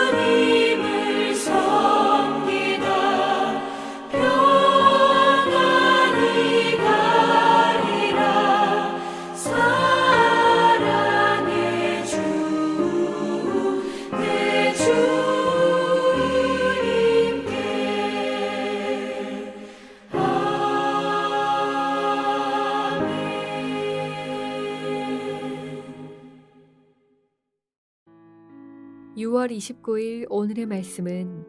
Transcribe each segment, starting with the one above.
주님을 섬기다 평안히 가리라. 사랑의 주 내 주님께 아멘. 6월 29일 오늘의 말씀은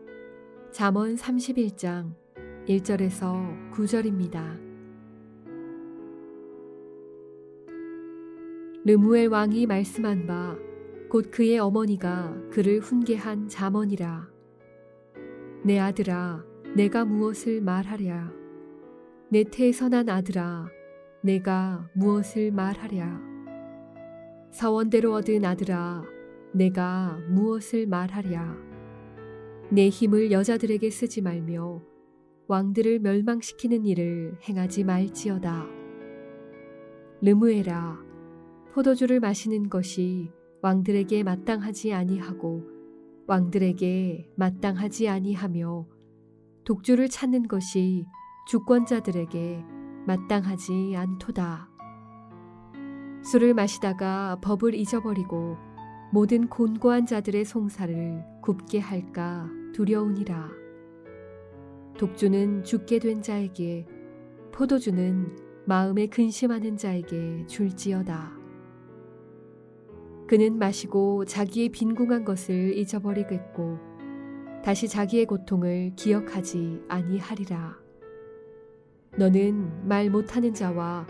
잠언 31장 1절에서 9절입니다. 르무엘 왕이 말씀한 바 곧 그의 어머니가 그를 훈계한 잠언이라. 내 아들아, 내가 무엇을 말하랴? 내 태에서 난 아들아, 내가 무엇을 말하랴? 서원대로 얻은 아들아, 내가 무엇을 말하랴? 내 힘을 여자들에게 쓰지 말며 왕들을 멸망시키는 일을 행하지 말지어다. 르무엘아, 포도주를 마시는 것이 왕들에게 마땅하지 아니하고 왕들에게 마땅하지 아니하며 독주를 찾는 것이 주권자들에게 마땅하지 않도다. 술을 마시다가 법을 잊어버리고 모든 곤고한 자들의 송사를 굽게 할까 두려우니라. 독주는 죽게 된 자에게, 포도주는 마음에 근심하는 자에게 줄지어다. 그는 마시고 자기의 빈궁한 것을 잊어버리겠고 다시 자기의 고통을 기억하지 아니하리라. 너는 말 못하는 자와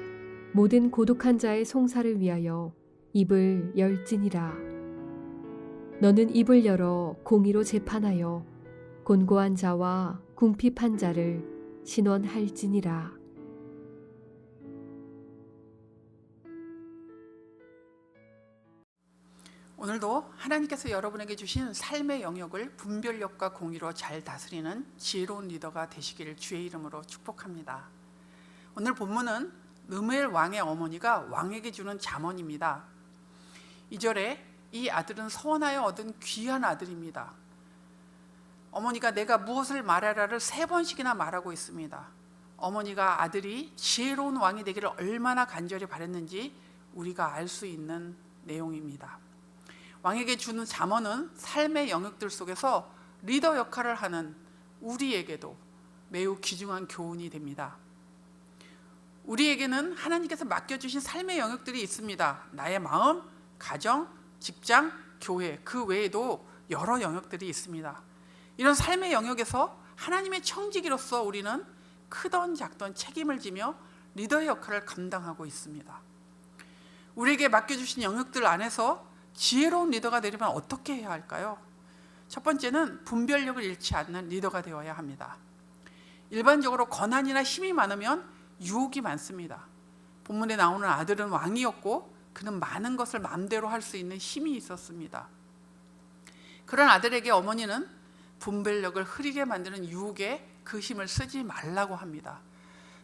모든 고독한 자의 송사를 위하여 입을 열지니라. 너는 입을 열어 공의로 재판하여 곤고한 자와 궁핍한 자를 신원할지니라. 오늘도 하나님께서 여러분에게 주신 삶의 영역을 분별력과 공의로 잘 다스리는 지혜로운 리더가 되시기를 주의 이름으로 축복합니다. 오늘 본문은 르무엘 왕의 어머니가 왕에게 주는 잠언입니다. 2절에 이 아들은 서원하여 얻은 귀한 아들입니다. 어머니가 내가 무엇을 말하라를 3번씩이나 말하고 있습니다. 어머니가 아들이 지혜로운 왕이 되기를 얼마나 간절히 바랬는지 우리가 알 수 있는 내용입니다. 왕에게 주는 잠언은 삶의 영역들 속에서 리더 역할을 하는 우리에게도 매우 귀중한 교훈이 됩니다. 우리에게는 하나님께서 맡겨주신 삶의 영역들이 있습니다. 나의 마음, 가정, 직장, 교회, 그 외에도 여러 영역들이 있습니다. 이런 삶의 영역에서 하나님의 청지기로서 우리는 크던 작던 책임을 지며 리더의 역할을 감당하고 있습니다. 우리에게 맡겨주신 영역들 안에서 지혜로운 리더가 되려면 어떻게 해야 할까요? 첫 번째는 분별력을 잃지 않는 리더가 되어야 합니다. 일반적으로 권한이나 힘이 많으면 유혹이 많습니다. 본문에 나오는 아들은 왕이었고 그는 많은 것을 마음대로 할 수 있는 힘이 있었습니다. 그런 아들에게 어머니는 분별력을 흐리게 만드는 유혹에 그 힘을 쓰지 말라고 합니다.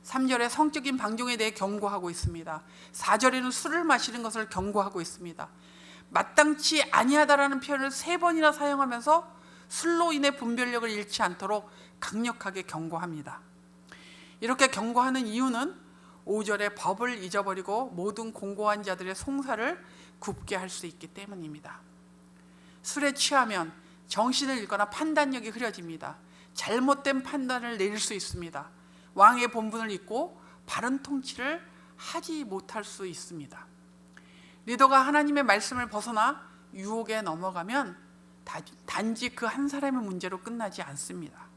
3절에 성적인 방종에 대해 경고하고 있습니다. 4절에는 술을 마시는 것을 경고하고 있습니다. 마땅치 아니하다라는 표현을 3번이나 사용하면서 술로 인해 분별력을 잃지 않도록 강력하게 경고합니다. 이렇게 경고하는 이유는 5절에 법을 잊어버리고 모든 공고한 자들의 송사를 굽게 할 수 있기 때문입니다. 술에 취하면 정신을 잃거나 판단력이 흐려집니다. 잘못된 판단을 내릴 수 있습니다. 왕의 본분을 잊고 바른 통치를 하지 못할 수 있습니다. 리더가 하나님의 말씀을 벗어나 유혹에 넘어가면 단지 그 한 사람의 문제로 끝나지 않습니다.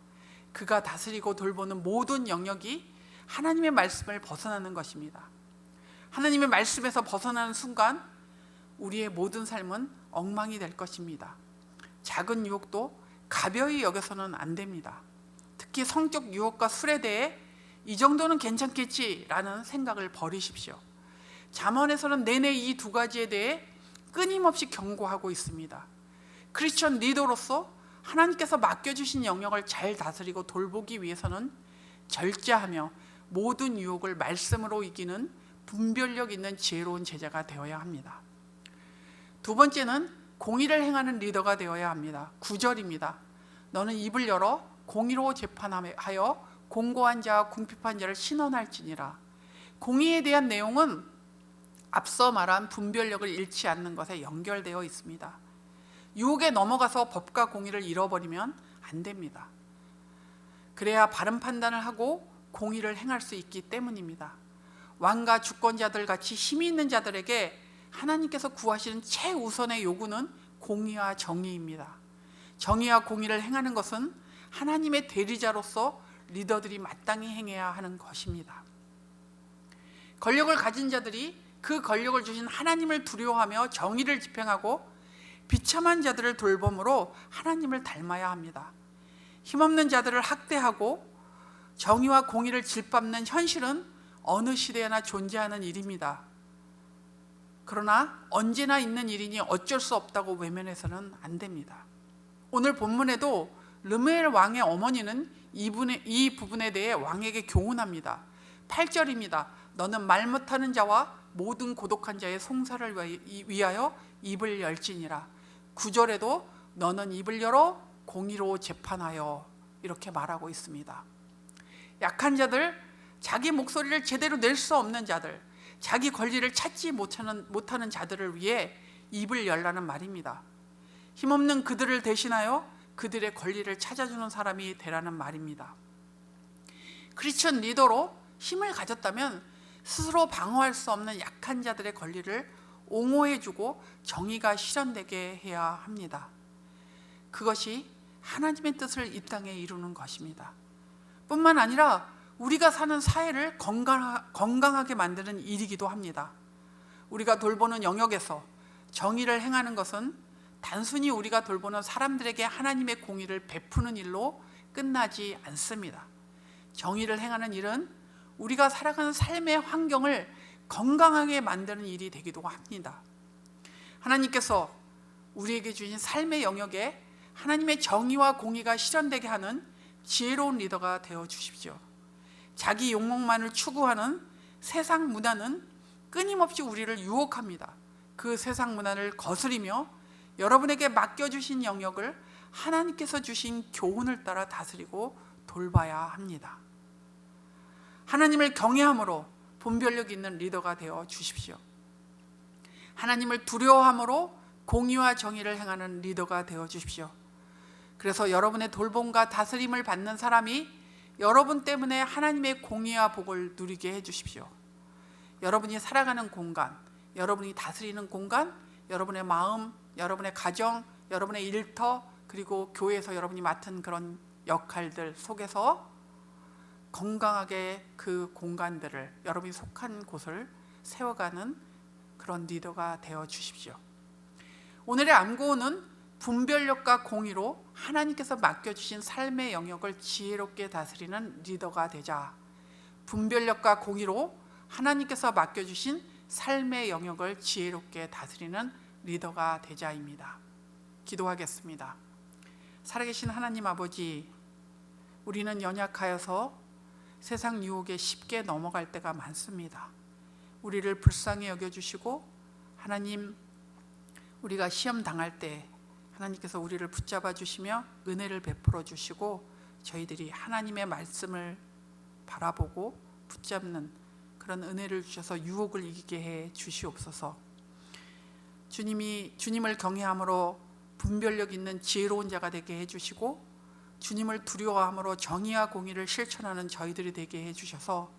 그가 다스리고 돌보는 모든 영역이 하나님의 말씀을 벗어나는 것입니다. 하나님의 말씀에서 벗어나는 순간 우리의 모든 삶은 엉망이 될 것입니다. 작은 유혹도 가벼이 여겨서는 안 됩니다. 특히 성적 유혹과 술에 대해 이 정도는 괜찮겠지라는 생각을 버리십시오. 잠언에서는 내내 이 2가지에 대해 끊임없이 경고하고 있습니다. 크리스천 리더로서 하나님께서 맡겨주신 영역을 잘 다스리고 돌보기 위해서는 절제하며 모든 유혹을 말씀으로 이기는 분별력 있는 지혜로운 제자가 되어야 합니다. 두 번째는 공의를 행하는 리더가 되어야 합니다. 9절입니다. 너는 입을 열어 공의로 재판하여 공고한 자와 궁핍한 자를 신원할지니라. 공의에 대한 내용은 앞서 말한 분별력을 잃지 않는 것에 연결되어 있습니다. 유혹에 넘어가서 법과 공의를 잃어버리면 안 됩니다. 그래야 바른 판단을 하고 공의를 행할 수 있기 때문입니다. 왕과 주권자들 같이 힘이 있는 자들에게 하나님께서 구하시는 최우선의 요구는 공의와 정의입니다. 정의와 공의를 행하는 것은 하나님의 대리자로서 리더들이 마땅히 행해야 하는 것입니다. 권력을 가진 자들이 그 권력을 주신 하나님을 두려워하며 정의를 집행하고 비참한 자들을 돌봄으로 하나님을 닮아야 합니다. 힘없는 자들을 학대하고 정의와 공의를 질밟는 현실은 어느 시대에나 존재하는 일입니다. 그러나 언제나 있는 일이니 어쩔 수 없다고 외면해서는 안 됩니다. 오늘 본문에도 르므엘 왕의 어머니는 이 부분에 대해 왕에게 교훈합니다. 8절입니다. 너는 말 못하는 자와 모든 고독한 자의 송사를 위하여 입을 열지니라. 9절에도 너는 입을 열어 공의로 재판하여 이렇게 말하고 있습니다. 약한 자들, 자기 목소리를 제대로 낼 수 없는 자들, 자기 권리를 찾지 못하는 자들을 위해 입을 열라는 말입니다. 힘없는 그들을 대신하여 그들의 권리를 찾아주는 사람이 되라는 말입니다. 크리스천 리더로 힘을 가졌다면 스스로 방어할 수 없는 약한 자들의 권리를 옹호해주고 정의가 실현되게 해야 합니다. 그것이 하나님의 뜻을 이 땅에 이루는 것입니다. 뿐만 아니라 우리가 사는 사회를 건강하게 만드는 일이기도 합니다. 우리가 돌보는 영역에서 정의를 행하는 것은 단순히 우리가 돌보는 사람들에게 하나님의 공의를 베푸는 일로 끝나지 않습니다. 정의를 행하는 일은 우리가 살아가는 삶의 환경을 건강하게 만드는 일이 되기도 합니다. 하나님께서 우리에게 주신 삶의 영역에 하나님의 정의와 공의가 실현되게 하는 지혜로운 리더가 되어 주십시오. 자기 욕망만을 추구하는 세상 문화는 끊임없이 우리를 유혹합니다. 그 세상 문화를 거스리며 여러분에게 맡겨주신 영역을 하나님께서 주신 교훈을 따라 다스리고 돌봐야 합니다. 하나님을 경외함으로 분별력 있는 리더가 되어 주십시오. 하나님을 두려워함으로 공의와 정의를 행하는 리더가 되어 주십시오. 그래서 여러분의 돌봄과 다스림을 받는 사람이 여러분 때문에 하나님의 공의와 복을 누리게 해주십시오. 여러분이 살아가는 공간, 여러분이 다스리는 공간, 여러분의 마음, 여러분의 가정, 여러분의 일터, 그리고 교회에서 여러분이 맡은 그런 역할들 속에서 건강하게 그 공간들을, 여러분이 속한 곳을 세워가는 그런 리더가 되어 주십시오. 오늘의 암고는 분별력과 공의로 하나님께서 맡겨주신 삶의 영역을 지혜롭게 다스리는 리더가 되자. 분별력과 공의로 하나님께서 맡겨주신 삶의 영역을 지혜롭게 다스리는 리더가 되자입니다. 기도하겠습니다. 살아계신 하나님 아버지, 우리는 연약하여서 세상 유혹에 쉽게 넘어갈 때가 많습니다. 우리를 불쌍히 여겨주시고, 하나님, 우리가 시험 당할 때 하나님께서 우리를 붙잡아 주시며 은혜를 베풀어 주시고, 저희들이 하나님의 말씀을 바라보고 붙잡는 그런 은혜를 주셔서 유혹을 이기게 해 주시옵소서. 주님을 경외함으로 분별력 있는 지혜로운 자가 되게 해 주시고, 주님을 두려워함으로 정의와 공의를 실천하는 저희들이 되게 해 주셔서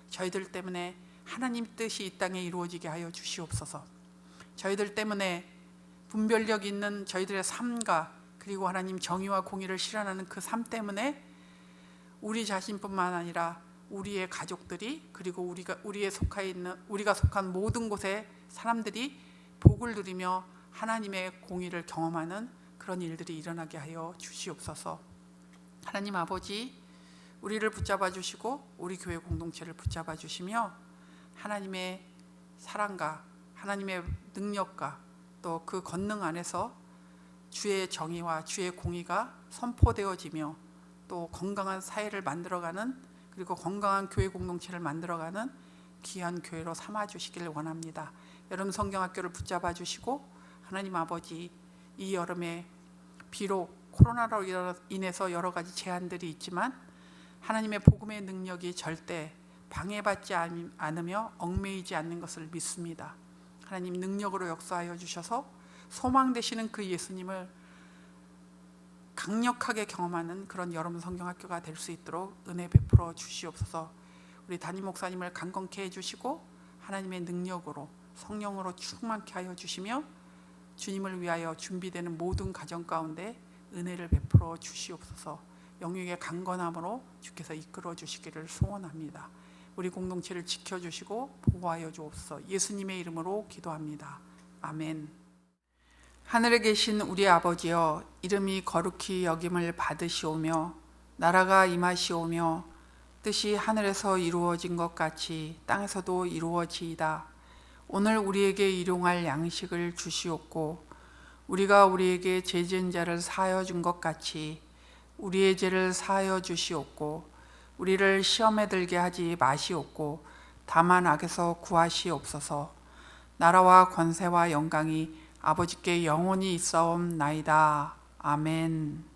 저희들 때문에 하나님 뜻이 이 땅에 이루어지게 하여 주시옵소서. 저희들 때문에 분별력 있는 저희들의 삶과, 그리고 하나님 정의와 공의를 실현하는 그 삶 때문에 우리 자신뿐만 아니라 우리의 가족들이, 그리고 우리가 속한 모든 곳의 사람들이 복을 누리며 하나님의 공의를 경험하는 그런 일들이 일어나게 하여 주시옵소서. 하나님 아버지, 우리를 붙잡아 주시고 우리 교회 공동체를 붙잡아 주시며 하나님의 사랑과 하나님의 능력과 또 그 권능 안에서 주의 정의와 주의 공의가 선포되어지며 또 건강한 사회를 만들어가는, 그리고 건강한 교회 공동체를 만들어가는 귀한 교회로 삼아 주시기를 원합니다. 여러분 성경학교를 붙잡아 주시고 하나님 아버지, 이 여름에 비록 코로나로 인해서 여러 가지 제한들이 있지만 하나님의 복음의 능력이 절대 방해받지 않으며 얽매이지 않는 것을 믿습니다. 하나님 능력으로 역사하여 주셔서 소망 되시는 그 예수님을 강력하게 경험하는 그런 여름 성경학교가 될 수 있도록 은혜 베풀어 주시옵소서. 우리 담임 목사님을 강건케 해주시고 하나님의 능력으로 성령으로 충만케 하여 주시며 주님을 위하여 준비되는 모든 가정 가운데 은혜를 베풀어 주시옵소서. 영육의 강건함으로 주께서 이끌어 주시기를 소원합니다. 우리 공동체를 지켜주시고 보호하여 주옵소서. 예수님의 이름으로 기도합니다. 아멘. 하늘에 계신 우리 아버지여, 이름이 거룩히 여김을 받으시오며 나라가 임하시오며 뜻이 하늘에서 이루어진 것 같이 땅에서도 이루어지이다. 오늘 우리에게 일용할 양식을 주시옵고 우리가 우리에게 죄 지은 자를 사하여 준 것 같이 우리의 죄를 사하여 주시옵고 우리를 시험에 들게 하지 마시옵고 다만 악에서 구하시옵소서. 나라와 권세와 영광이 아버지께 영원히 있사옵나이다. 아멘.